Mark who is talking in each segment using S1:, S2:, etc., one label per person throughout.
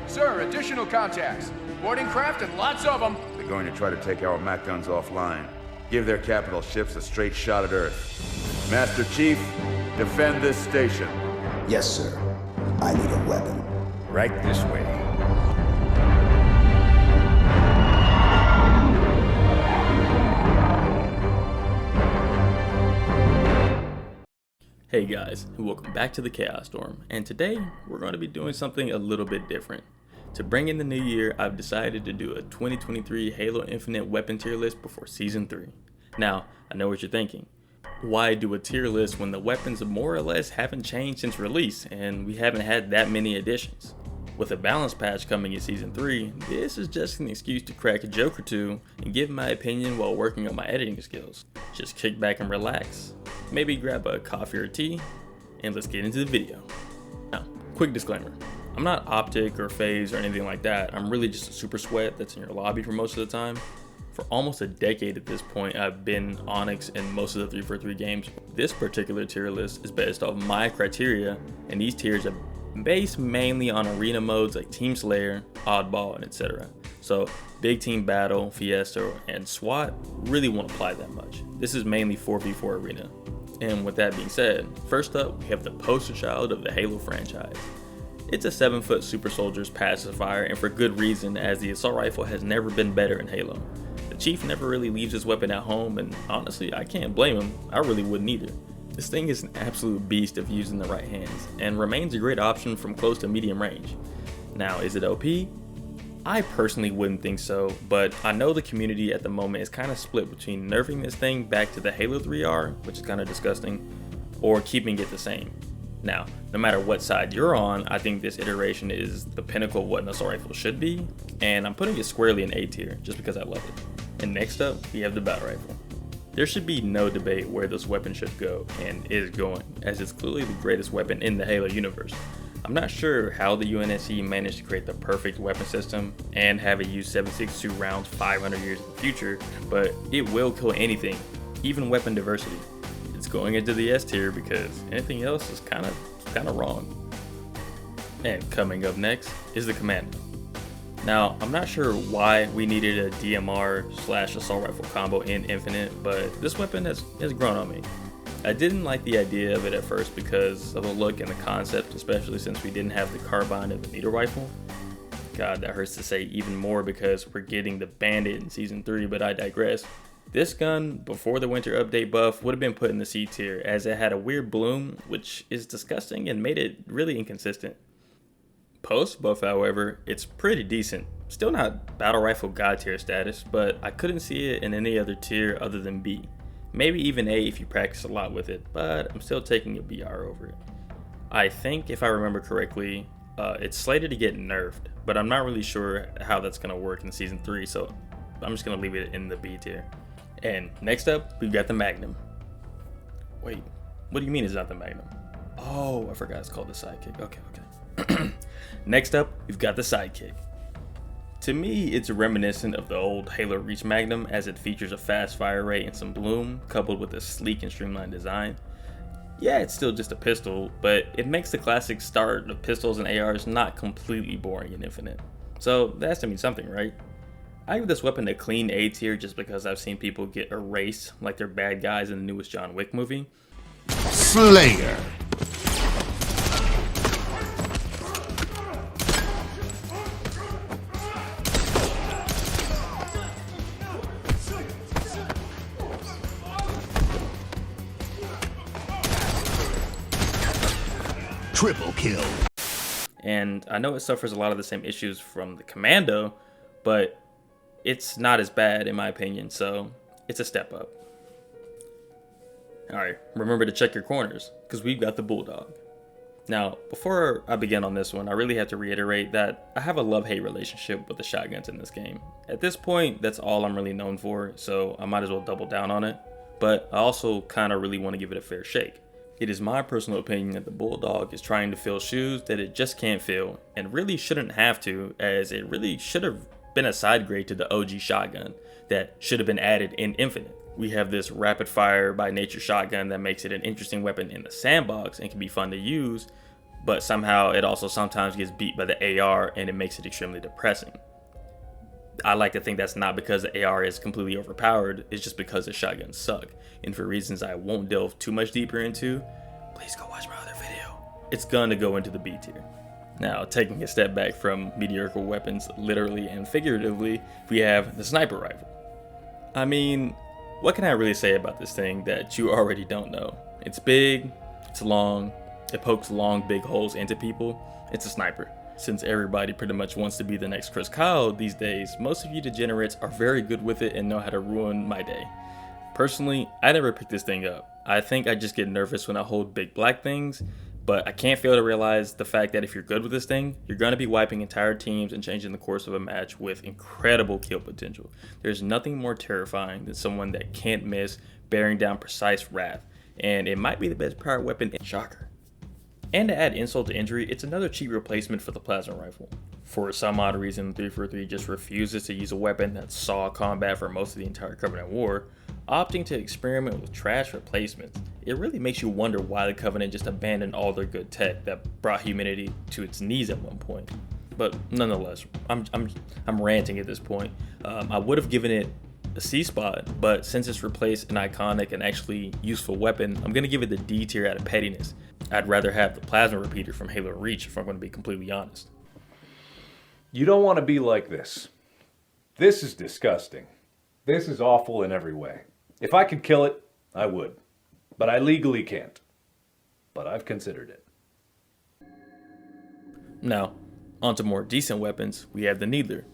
S1: Sir, additional contacts. Boarding craft and lots of them.
S2: They're going to try to take our MAC guns offline. Give their capital ships a straight shot at Earth. Master Chief, defend this station.
S3: Yes, sir. I need a weapon.
S4: Right this way.
S5: Hey guys, and welcome back to the Chaos Storm, and today we're going to be doing something a little bit different. To bring in the new year, I've decided to do a 2023 Halo Infinite weapon tier list before Season 3. Now, I know what you're thinking. Why do a tier list when the weapons more or less haven't changed since release, and we haven't had that many additions? With a balance patch coming in Season 3, this is just an excuse to crack a joke or two and give my opinion while working on my editing skills. Just kick back and relax. Maybe grab a coffee or tea, and let's get into the video. Now, quick disclaimer. I'm not optic or phase or anything like that. I'm really just a super sweat that's in your lobby for most of the time. For almost a decade at this point, I've been Onyx in most of the 343 games. This particular tier list is based off my criteria, and these tiers are based mainly on arena modes like Team Slayer, Oddball, and etc. So Big Team Battle, Fiesta, and SWAT really won't apply that much. This is mainly 4v4 arena. And with that being said, first up we have the poster child of the Halo franchise. It's a 7-foot super soldier's pacifier, and for good reason, as the assault rifle has never been better in Halo. The Chief never really leaves his weapon at home, and honestly I can't blame him. I really wouldn't either. This thing is an absolute beast if used in the right hands, and remains a great option from close to medium range. Now, is it OP? I personally wouldn't think so, but I know the community at the moment is kind of split between nerfing this thing back to the Halo 3R, which is kind of disgusting, or keeping it the same. Now, no matter what side you're on, I think this iteration is the pinnacle of what an assault rifle should be, and I'm putting it squarely in A tier just because I love it. And next up, we have the battle rifle. There should be no debate where this weapon should go, and is going, as it's clearly the greatest weapon in the Halo universe. I'm not sure how the UNSC managed to create the perfect weapon system and have it use 7.62 rounds 500 years in the future, but it will kill anything, even weapon diversity. It's going into the S tier because anything else is kind of wrong. And coming up next is the Commando. Now, I'm not sure why we needed a DMR/assault rifle combo in Infinite, but this weapon has grown on me. I didn't like the idea of it at first because of the look and the concept, especially since we didn't have the carbine of the needle rifle. God, that hurts to say even more because we're getting the Bandit in Season 3, but I digress. This gun, before the winter update buff, would have been put in the C tier as it had a weird bloom, which is disgusting and made it really inconsistent. Post buff, however, it's pretty decent. Still not battle rifle god tier status, but I couldn't see it in any other tier other than B. Maybe even A if you practice a lot with it, but I'm still taking a BR over it. I think, if I remember correctly, it's slated to get nerfed, but I'm not really sure how that's going to work in Season 3, so I'm just going to leave it in the B tier. And next up, we've got the Magnum. Wait, what do you mean it's not the Magnum? Oh, I forgot it's called the Sidekick. Okay. Next up, we've got the Sidekick. To me, it's reminiscent of the old Halo Reach Magnum as it features a fast fire rate and some bloom, coupled with a sleek and streamlined design. Yeah, it's still just a pistol, but it makes the classic start of pistols and ARs not completely boring in Infinite. So that has to mean something, right? I give this weapon a clean A tier just because I've seen people get erased like they're bad guys in the newest John Wick movie.
S4: Slayer. Triple kill.
S5: And I know it suffers a lot of the same issues from the Commando, but it's not as bad in my opinion, so it's a step up. Alright, remember to check your corners, because we've got the Bulldog. Now, before I begin on this one, I really have to reiterate that I have a love-hate relationship with the shotguns in this game. At this point, that's all I'm really known for, so I might as well double down on it, but I also kind of really want to give it a fair shake. It is my personal opinion that the Bulldog is trying to fill shoes that it just can't fill, and really shouldn't have to, as it really should have been a side grade to the OG shotgun that should have been added in Infinite. We have this rapid fire by nature shotgun that makes it an interesting weapon in the sandbox and can be fun to use, but somehow it also sometimes gets beat by the AR and it makes it extremely depressing. I like to think that's not because the AR is completely overpowered, it's just because the shotguns suck. And for reasons I won't delve too much deeper into, please go watch my other video. It's gonna go into the B tier. Now, taking a step back from mediocre weapons, literally and figuratively, we have the sniper rifle. I mean, what can I really say about this thing that you already don't know? It's big, it's long, it pokes long big holes into people. It's a sniper. Since everybody pretty much wants to be the next Chris Kyle these days, most of you degenerates are very good with it and know how to ruin my day. Personally, I never picked this thing up. I think I just get nervous when I hold big black things, but I can't fail to realize the fact that if you're good with this thing, you're going to be wiping entire teams and changing the course of a match with incredible kill potential. There's nothing more terrifying than someone that can't miss, bearing down precise wrath, and it might be the best powered weapon in Shocker. And to add insult to injury, it's another cheap replacement for the plasma rifle. For some odd reason, 343 just refuses to use a weapon that saw combat for most of the entire Covenant War, opting to experiment with trash replacements. It really makes you wonder why the Covenant just abandoned all their good tech that brought humanity to its knees at one point. But nonetheless, I'm ranting at this point. I would have given it a C spot, but since it's replaced an iconic and actually useful weapon, I'm gonna give it the D tier out of pettiness. I'd rather have the plasma repeater from Halo Reach if I'm gonna be completely honest.
S6: You don't want to be like this. This is disgusting. This is awful in every way. If I could kill it, I would. But I legally can't. But I've considered it.
S5: Now, onto more decent weapons, we have the Needler.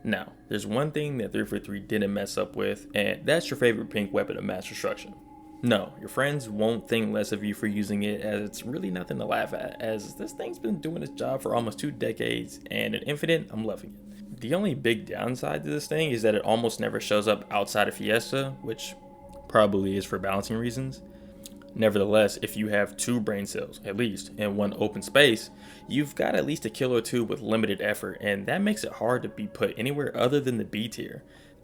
S5: Now, there's one thing that 343 didn't mess up with, and that's your favorite pink weapon of mass destruction. No, your friends won't think less of you for using it, as it's really nothing to laugh at, as this thing's been doing its job for almost 2 decades, and at Infinite, I'm loving it. The only big downside to this thing is that it almost never shows up outside of Fiesta, which probably is for balancing reasons. Nevertheless, if you have 2 brain cells, at least, in one open space, you've got at least a kill or 2 with limited effort, and that makes it hard to be put anywhere other than the B tier.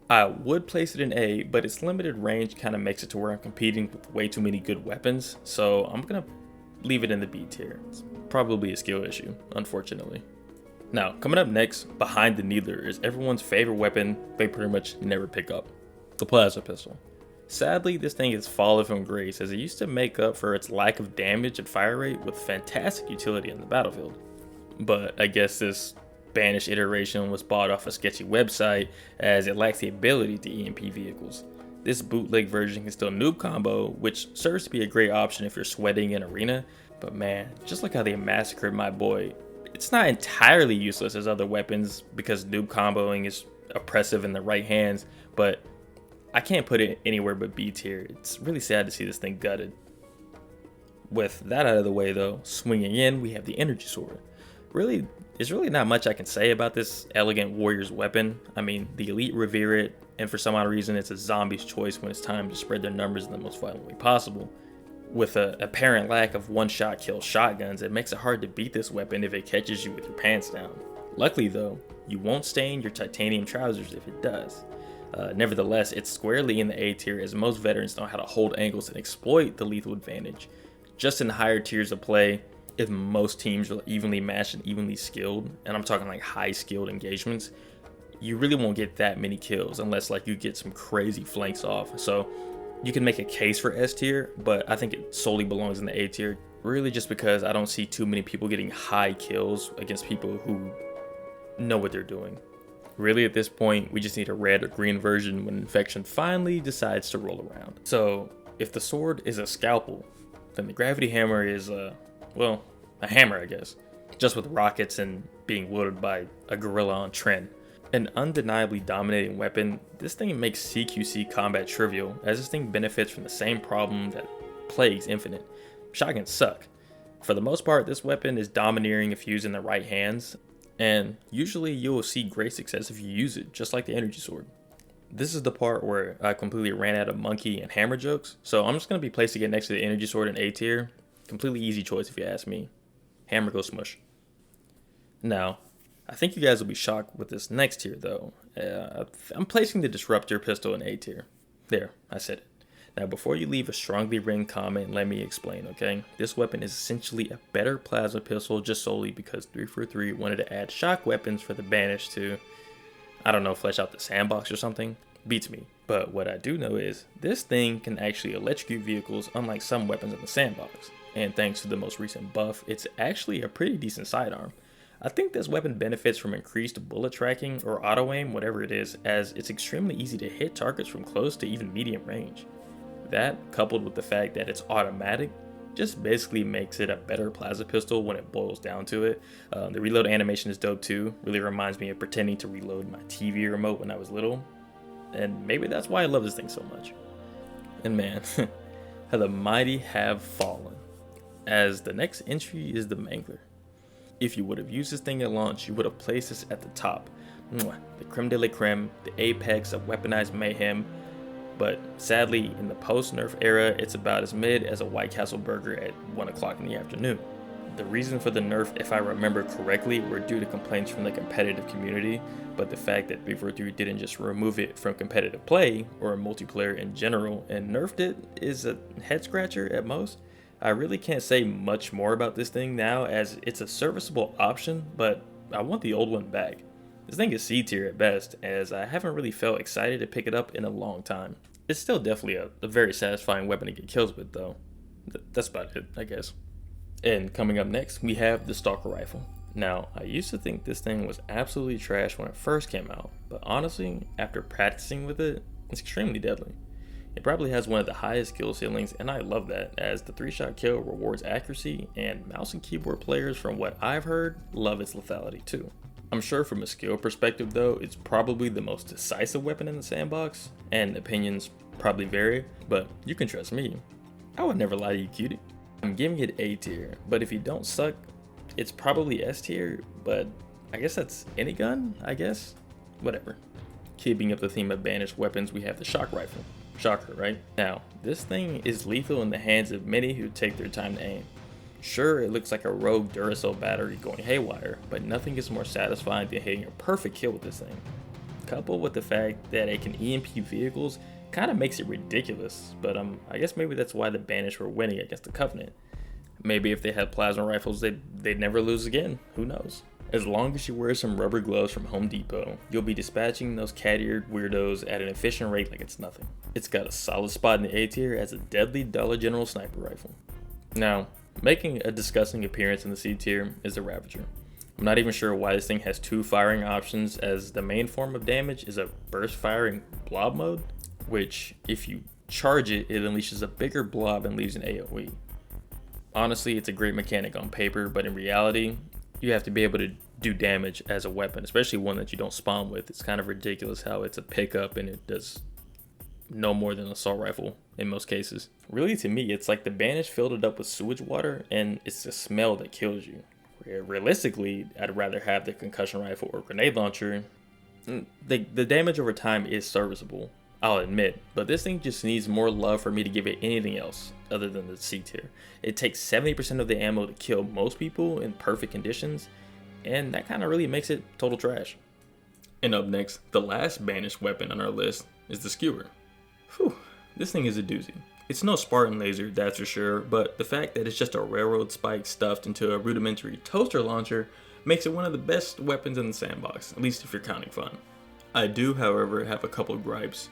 S5: I would place it in A, but its limited range kind of makes it to where I'm competing with way too many good weapons, so I'm gonna leave it in the B tier. It's probably a skill issue, unfortunately. Now, coming up next, behind the Needler, is everyone's favorite weapon they pretty much never pick up, the plasma pistol. Sadly, this thing has fallen from grace, as it used to make up for its lack of damage and fire rate with fantastic utility in the battlefield. But I guess this Banished iteration was bought off a sketchy website, as it lacks the ability to EMP vehicles. This bootleg version can still noob combo, which serves to be a great option if you're sweating in arena, but man, just like how they massacred my boy, it's not entirely useless as other weapons because noob comboing is oppressive in the right hands, but I can't put it anywhere but B tier. It's really sad to see this thing gutted. With that out of the way though, swinging in, we have the energy sword. There's really not much I can say about this elegant warrior's weapon. I mean, the elite revere it, and for some odd reason it's a zombie's choice when it's time to spread their numbers in the most violent way possible. With an apparent lack of one-shot kill shotguns, it makes it hard to beat this weapon if it catches you with your pants down. Luckily though, you won't stain your titanium trousers if it does. Nevertheless, it's squarely in the A tier, as most veterans know how to hold angles and exploit the lethal advantage. Just in higher tiers of play, if most teams are evenly matched and evenly skilled, and I'm talking like high skilled engagements, you really won't get that many kills unless like you get some crazy flanks off. So you can make a case for S tier, but I think it solely belongs in the A tier, really just because I don't see too many people getting high kills against people who know what they're doing. Really at this point, we just need a red or green version when Infection finally decides to roll around. So if the sword is a scalpel, then the gravity hammer is well, a hammer, I guess, just with rockets and being wielded by a gorilla on trend. An undeniably dominating weapon, this thing makes CQC combat trivial, as this thing benefits from the same problem that plagues Infinite. Shotguns suck. For the most part, this weapon is domineering if used in the right hands, and usually you will see great success if you use it, just like the energy sword. This is the part where I completely ran out of monkey and hammer jokes, so I'm just going to be placing it next to the energy sword in A tier. Completely easy choice if you ask me. Hammer goes smush. Now, I think you guys will be shocked with this next tier though. I'm placing the Disruptor pistol in A tier. There, I said it. Now, before you leave a strongly written comment, let me explain, okay? This weapon is essentially a better plasma pistol just solely because 343 wanted to add shock weapons for the Banished to, I don't know, flesh out the sandbox or something. Beats me. But what I do know is this thing can actually electrocute vehicles unlike some weapons in the sandbox. And thanks to the most recent buff, it's actually a pretty decent sidearm. I think this weapon benefits from increased bullet tracking or auto aim, whatever it is, as it's extremely easy to hit targets from close to even medium range. That, coupled with the fact that it's automatic, just basically makes it a better plasma pistol when it boils down to it. The reload animation is dope too, really reminds me of pretending to reload my TV remote when I was little. And maybe that's why I love this thing so much. And man, how the mighty have fallen, as the next entry is the Mangler. If you would have used this thing at launch, you would have placed this at the top. The creme de la creme, the apex of weaponized mayhem. But sadly, in the post-nerf era, it's about as mid as a White Castle burger at 1 o'clock in the afternoon. The reason for the nerf, if I remember correctly, were due to complaints from the competitive community, but the fact that 343 didn't just remove it from competitive play, or multiplayer in general, and nerfed it is a head-scratcher at most. I really can't say much more about this thing now, as it's a serviceable option, but I want the old one back. This thing is C tier at best, as I haven't really felt excited to pick it up in a long time. It's still definitely a very satisfying weapon to get kills with though. That's about it, I guess. And coming up next, we have the Stalker Rifle. Now, I used to think this thing was absolutely trash when it first came out, but honestly, after practicing with it, it's extremely deadly. It probably has one of the highest kill ceilings, and I love that, as the 3-shot kill rewards accuracy, and mouse and keyboard players, from what I've heard, love its lethality too. I'm sure from a skill perspective though, it's probably the most decisive weapon in the sandbox, and opinions probably vary, but you can trust me. I would never lie to you, cutie. I'm giving it A tier, but if you don't suck, it's probably S tier, but I guess that's any gun, I guess? Whatever. Keeping up the theme of banished weapons, we have the shock rifle. Shocker, right? Now, this thing is lethal in the hands of many who take their time to aim. Sure, it looks like a rogue Duracell battery going haywire, but nothing is more satisfying than hitting a perfect kill with this thing. Coupled with the fact that it can EMP vehicles kind of makes it ridiculous, but I guess maybe that's why the Banished were winning against the Covenant. Maybe if they had plasma rifles, they'd never lose again, who knows. As long as you wear some rubber gloves from Home Depot, you'll be dispatching those cat-eared weirdos at an efficient rate like it's nothing. It's got a solid spot in the A tier as a deadly Dollar General sniper rifle. Now, making a disgusting appearance in the C tier is the Ravager. I'm not even sure why this thing has 2 firing options, as the main form of damage is a burst firing blob mode, which if you charge it, it unleashes a bigger blob and leaves an AoE. Honestly, it's a great mechanic on paper, but in reality, you have to be able to do damage as a weapon, especially one that you don't spawn with. It's kind of ridiculous how it's a pickup and it does no more than an assault rifle in most cases. Really, to me, it's like the Banished filled it up with sewage water and it's the smell that kills you. Realistically, I'd rather have the concussion rifle or grenade launcher. The damage over time is serviceable, I'll admit, but this thing just needs more love for me to give it anything else other than the C tier. It takes 70% of the ammo to kill most people in perfect conditions, and that kind of really makes it total trash. And up next, the last banished weapon on our list is the Skewer. Whew, this thing is a doozy. It's no Spartan laser, that's for sure, but the fact that it's just a railroad spike stuffed into a rudimentary toaster launcher makes it one of the best weapons in the sandbox, at least if you're counting fun. I do, however, have a couple of gripes,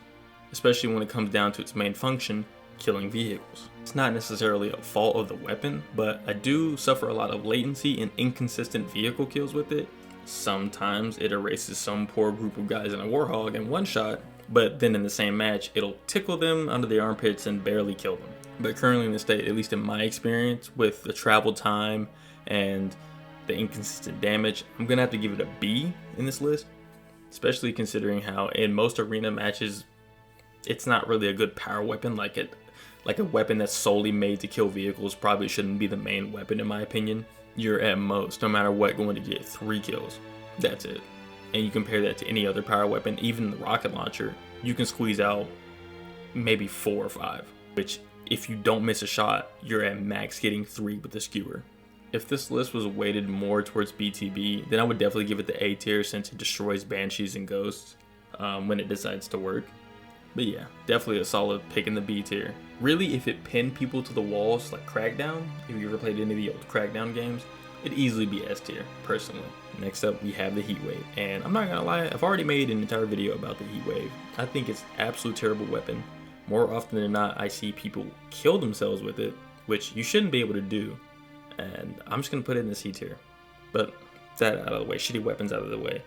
S5: especially when it comes down to its main function, killing vehicles. It's not necessarily a fault of the weapon, but I do suffer a lot of latency and inconsistent vehicle kills with it. Sometimes it erases some poor group of guys in a Warhog in one shot, but then in the same match, it'll tickle them under the armpits and barely kill them. But currently in the state, at least in my experience, with the travel time and the inconsistent damage, I'm gonna have to give it a B in this list, especially considering how in most arena matches, it's not really a good power weapon. Like a weapon that's solely made to kill vehicles probably shouldn't be the main weapon in my opinion. You're at most, no matter what, going to get 3 kills. That's it. And you compare that to any other power weapon, even the rocket launcher, you can squeeze out maybe 4 or 5, which if you don't miss a shot, you're at max getting 3 with the Skewer. If this list was weighted more towards BTB, then I would definitely give it the A tier since it destroys banshees and ghosts when it decides to work. But yeah, definitely a solid pick in the B tier. Really, if it pinned people to the walls like Crackdown, if you ever played any of the old Crackdown games, it'd easily be S tier, personally. Next up, we have the Heatwave. And I'm not gonna lie, I've already made an entire video about the Heatwave. I think it's an absolute terrible weapon. More often than not, I see people kill themselves with it, which you shouldn't be able to do. And I'm just gonna put it in the C tier. But that out of the way, shitty weapons out of the way.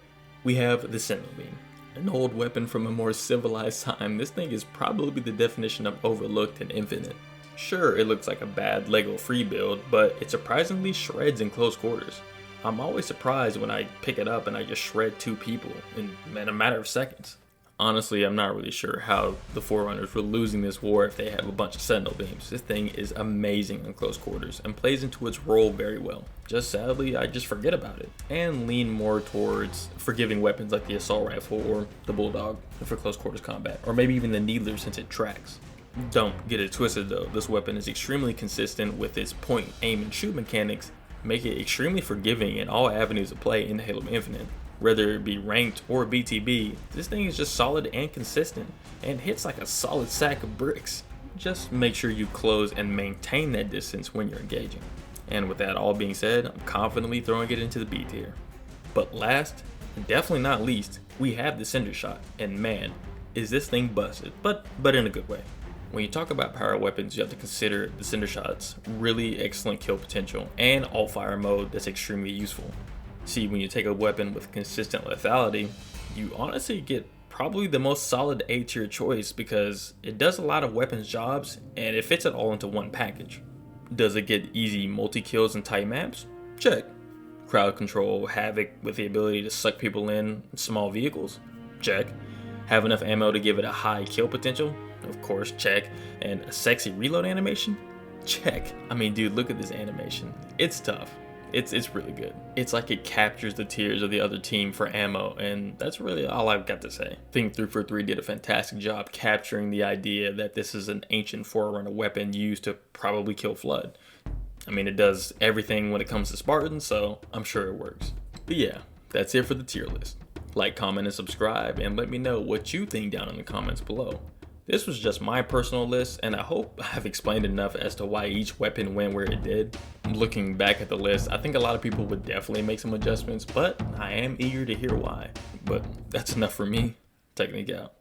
S5: We have the Sentinel Beam. An old weapon from a more civilized time. This thing is probably the definition of overlooked and infinite. Sure, it looks like a bad Lego free build, but it surprisingly shreds in close quarters. I'm always surprised when I pick it up and I just shred 2 people in a matter of seconds. Honestly, I'm not really sure how the Forerunners were losing this war if they have a bunch of Sentinel Beams. This thing is amazing in close quarters and plays into its role very well. Just sadly, I just forget about it and lean more towards forgiving weapons like the Assault Rifle or the Bulldog for close quarters combat, or maybe even the Needler since it tracks. Don't get it twisted though, this weapon is extremely consistent with its point, aim, and shoot mechanics, make it extremely forgiving in all avenues of play in Halo Infinite. Whether it be ranked or BTB, this thing is just solid and consistent, and hits like a solid sack of bricks. Just make sure you close and maintain that distance when you're engaging. And with that all being said, I'm confidently throwing it into the B tier. But last, and definitely not least, we have the Cinder Shot, and man, is this thing busted, but in a good way. When you talk about power weapons, you have to consider the Cinder Shot's really excellent kill potential and alt-fire mode that's extremely useful. See, when you take a weapon with consistent lethality, you honestly get probably the most solid A tier choice because it does a lot of weapons jobs and it fits it all into one package. Does it get easy multi-kills in tight maps? Check. Crowd control, havoc with the ability to suck people in small vehicles? Check. Have enough ammo to give it a high kill potential? Of course, check. And a sexy reload animation? Check. I mean, dude, look at this animation. It's tough. It's really good. It's like it captures the tears of the other team for ammo, and that's really all I've got to say. I think 343 did a fantastic job capturing the idea that this is an ancient Forerunner weapon used to probably kill Flood. I mean, it does everything when it comes to Spartans, so I'm sure it works. But yeah, that's it for the tier list. Like, comment, and subscribe, and let me know what you think down in the comments below. This was just my personal list, and I hope I've explained enough as to why each weapon went where it did. Looking back at the list, I think a lot of people would definitely make some adjustments, but I am eager to hear why. But that's enough for me. Technique out.